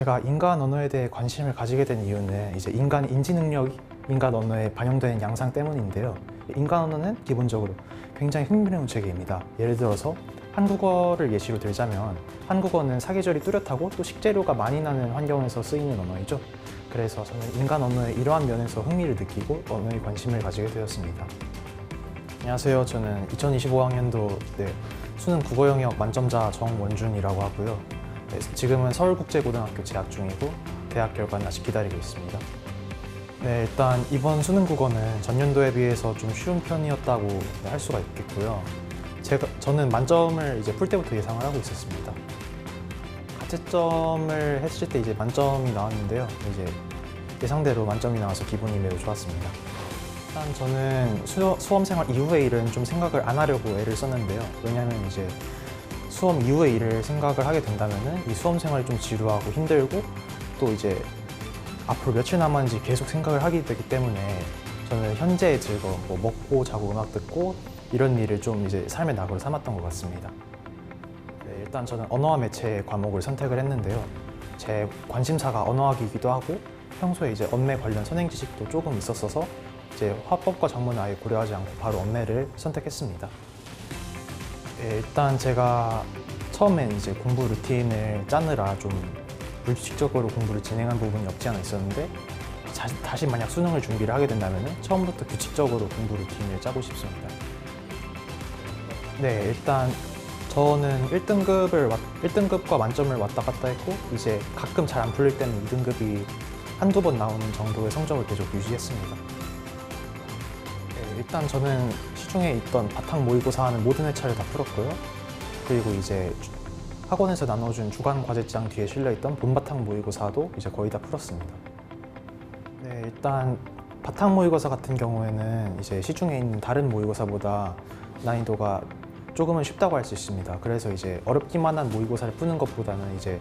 제가 인간 언어에 대해 관심을 가지게 된 이유는 이제 인간의 인지 능력이 인간 언어에 반영되는 양상 때문인데요. 인간 언어는 기본적으로 굉장히 흥미로운 체계입니다. 예를 들어서 한국어를 예시로 들자면 한국어는 사계절이 뚜렷하고 또 식재료가 많이 나는 환경에서 쓰이는 언어이죠. 그래서 저는 인간 언어의 이러한 면에서 흥미를 느끼고 언어에 관심을 가지게 되었습니다. 안녕하세요. 저는 2025학년도 수능 국어 영역 만점자 정원준이라고 하고요. 지금은 서울국제고등학교 재학 중이고 대학 결과는 아직 기다리고 있습니다. 일단 이번 수능 국어는 전년도에 비해서 좀 쉬운 편이었다고 할 수가 있겠고요. 저는 만점을 이제 풀 때부터 예상을 하고 있었습니다. 가채점을 했을 때 이제 만점이 나왔는데요. 이제 예상대로 만점이 나와서 기분이 매우 좋았습니다. 일단 저는 수험생활 이후의 일은 좀 생각을 안 하려고 애를 썼는데요. 왜냐하면 이제 수험 이후의 일을 생각을 하게 된다면은 이 수험 생활이 좀 지루하고 힘들고 또 이제 앞으로 며칠 남았는지 계속 생각을 하게 되기 때문에 저는 현재의 즐거움, 먹고 자고 음악 듣고 이런 일을 좀 이제 삶의 낙으로 삼았던 것 같습니다. 일단 저는 언어와 매체 과목을 선택을 했는데요. 제 관심사가 언어학이기도 하고 평소에 이제 언매 관련 선행 지식도 조금 있었어서 이제 화법과 작문을 아예 고려하지 않고 바로 언매를 선택했습니다. 일단 제가 처음엔 이제 공부 루틴을 짜느라 좀 불규칙적으로 공부를 진행한 부분이 없지 않아 있었는데 다시 만약 수능을 준비를 하게 된다면 처음부터 규칙적으로 공부 루틴을 짜고 싶습니다. 일단 저는 1등급과 만점을 왔다 갔다 했고 이제 가끔 잘 안 풀릴 때는 2등급이 한두 번 나오는 정도의 성적을 계속 유지했습니다. 일단 저는 시중에 있던 바탕 모의고사 하는 모든 회차를 다 풀었고요. 그리고 이제 학원에서 나눠준 주간 과제장 뒤에 실려있던 본바탕 모의고사도 이제 거의 다 풀었습니다. 일단 바탕 모의고사 같은 경우에는 이제 시중에 있는 다른 모의고사보다 난이도가 조금은 쉽다고 할 수 있습니다. 그래서 이제 어렵기만 한 모의고사를 푸는 것보다는 이제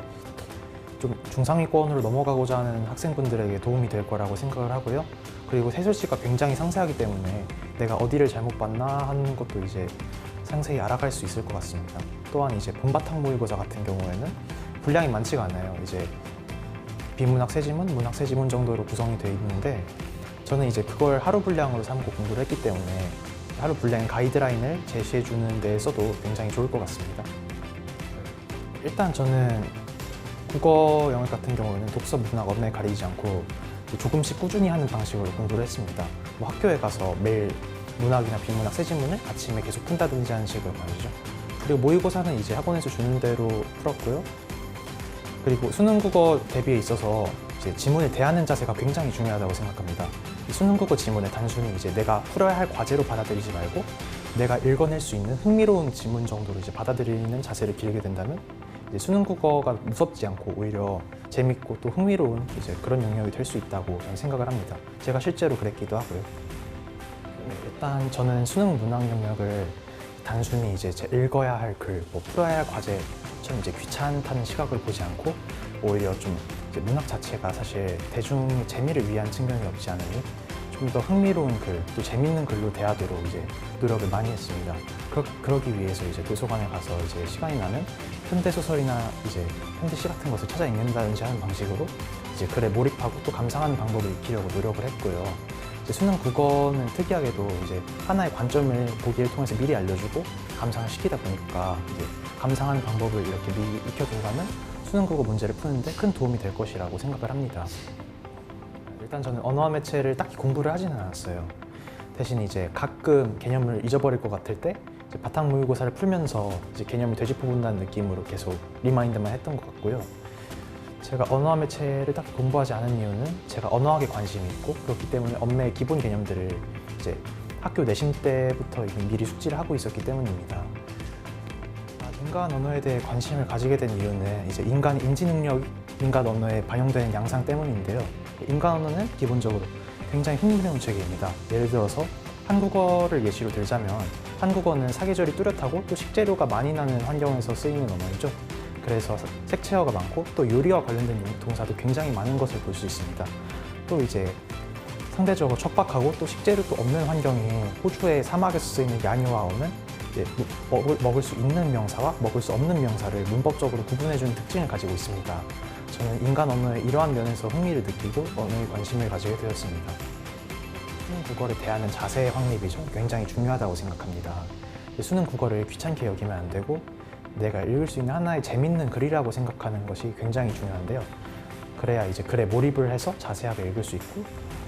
좀 중상위권으로 넘어가고자 하는 학생분들에게 도움이 될 거라고 생각을 하고요. 그리고 해설지가 굉장히 상세하기 때문에 내가 어디를 잘못 봤나 하는 것도 이제 상세히 알아갈 수 있을 것 같습니다. 또한 이제 본바탕 모의고사 같은 경우에는 분량이 많지가 않아요. 이제 비문학 세지문, 문학 세지문 정도로 구성이 되어 있는데 저는 이제 그걸 하루 분량으로 삼고 공부를 했기 때문에 하루 분량 가이드라인을 제시해 주는 데에서도 굉장히 좋을 것 같습니다. 일단 저는 국어 영역 같은 경우에는 독서, 문학, 언매 가리지 않고 조금씩 꾸준히 하는 방식으로 공부를 했습니다. 학교에 가서 매일 문학이나 비문학 세지문을 아침에 계속 푼다든지 하는 식으로 말이죠. 그리고 모의고사는 이제 학원에서 주는 대로 풀었고요. 그리고 수능 국어 대비에 있어서 이제 지문을 대하는 자세가 굉장히 중요하다고 생각합니다. 이 수능 국어 지문을 단순히 이제 내가 풀어야 할 과제로 받아들이지 말고 내가 읽어낼 수 있는 흥미로운 지문 정도로 이제 받아들이는 자세를 기르게 된다면 이제 수능 국어가 무섭지 않고 오히려 재밌고 또 흥미로운 이제 그런 영역이 될 수 있다고 저는 생각을 합니다. 제가 실제로 그랬기도 하고요. 일단 저는 수능 문학 영역을 단순히 이제 읽어야 할 글, 풀어야 할 과제처럼 이제 귀찮다는 시각을 보지 않고 오히려 좀 이제 문학 자체가 사실 대중의 재미를 위한 측면이 없지 않으니 좀 더 흥미로운 글, 또 재밌는 글로 대하도록 이제 노력을 많이 했습니다. 그러기 위해서 이제 도서관에 가서 이제 시간이 나면 현대 소설이나 이제 현대시 같은 것을 찾아 읽는다든지 하는 방식으로 이제 글에 몰입하고 또 감상하는 방법을 익히려고 노력을 했고요. 이제 수능 국어는 특이하게도 이제 하나의 관점을 보기를 통해서 미리 알려주고 감상을 시키다 보니까 이제 감상하는 방법을 이렇게 미리 익혀둔다면 수능 국어 문제를 푸는데 큰 도움이 될 것이라고 생각을 합니다. 일단 저는 언어와 매체를 딱히 공부를 하지는 않았어요. 대신 이제 가끔 개념을 잊어버릴 것 같을 때 이제 바탕 모의고사를 풀면서 이제 개념을 되짚어본다는 느낌으로 계속 리마인드만 했던 것 같고요. 제가 언어와 매체를 딱히 공부하지 않은 이유는 제가 언어학에 관심이 있고 그렇기 때문에 언매의 기본 개념들을 이제 학교 내신 때부터 미리 숙지를 하고 있었기 때문입니다. 인간 언어에 대해 관심을 가지게 된 이유는 이제 인간의 인지 능력이 인간 언어에 반영되는 양상 때문인데요. 인간 언어는 기본적으로 굉장히 흥미로운 체계입니다. 예를 들어서 한국어를 예시로 들자면 한국어는 사계절이 뚜렷하고 또 식재료가 많이 나는 환경에서 쓰이는 언어이죠. 그래서 색채어가 많고 또 요리와 관련된 동사도 굉장히 많은 것을 볼 수 있습니다. 또 이제 상대적으로 척박하고 또 식재료도 없는 환경인 호주의 사막에서 쓰이는 야뉴아어는 먹을 수 있는 명사와 먹을 수 없는 명사를 문법적으로 구분해주는 특징을 가지고 있습니다. 저는 인간 언어의 이러한 면에서 흥미를 느끼고 언어에 관심을 가지게 되었습니다. 수능 국어를 대하는 자세의 확립이죠. 굉장히 중요하다고 생각합니다. 수능 국어를 귀찮게 여기면 안 되고 내가 읽을 수 있는 하나의 재밌는 글이라고 생각하는 것이 굉장히 중요한데요. 그래야 이제 글에 몰입을 해서 자세하게 읽을 수 있고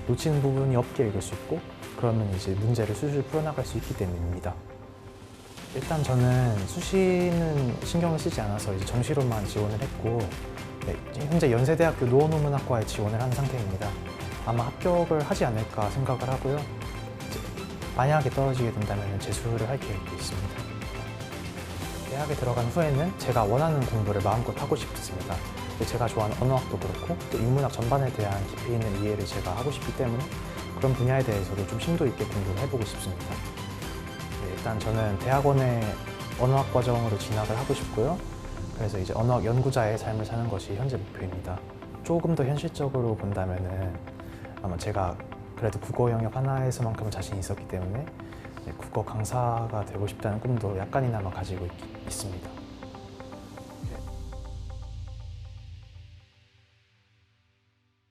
놓치는 부분이 없게 읽을 수 있고 그러면 이제 문제를 술술 풀어나갈 수 있기 때문입니다. 일단 저는 수시는 신경을 쓰지 않아서 이제 정시로만 지원을 했고 네, 현재 연세대학교 노원우문학과에 지원을 한 상태입니다. 아마 합격을 하지 않을까 생각을 하고요. 이제 만약에 떨어지게 된다면 재수를 할 계획도 있습니다. 대학에 들어간 후에는 제가 원하는 공부를 마음껏 하고 싶습니다. 제가 좋아하는 언어학도 그렇고 또 인문학 전반에 대한 깊이 있는 이해를 제가 하고 싶기 때문에 그런 분야에 대해서도 좀 심도 있게 공부를 해보고 싶습니다. 네, 일단 저는 대학원의 언어학 과정으로 진학을 하고 싶고요. 그래서 이제 언어학 연구자의 삶을 사는 것이 현재 목표입니다. 조금 더 현실적으로 본다면은 아마 제가 그래도 국어 영역 하나에서만큼은 자신이 있었기 때문에 국어 강사가 되고 싶다는 꿈도 약간이나마 가지고 있습니다.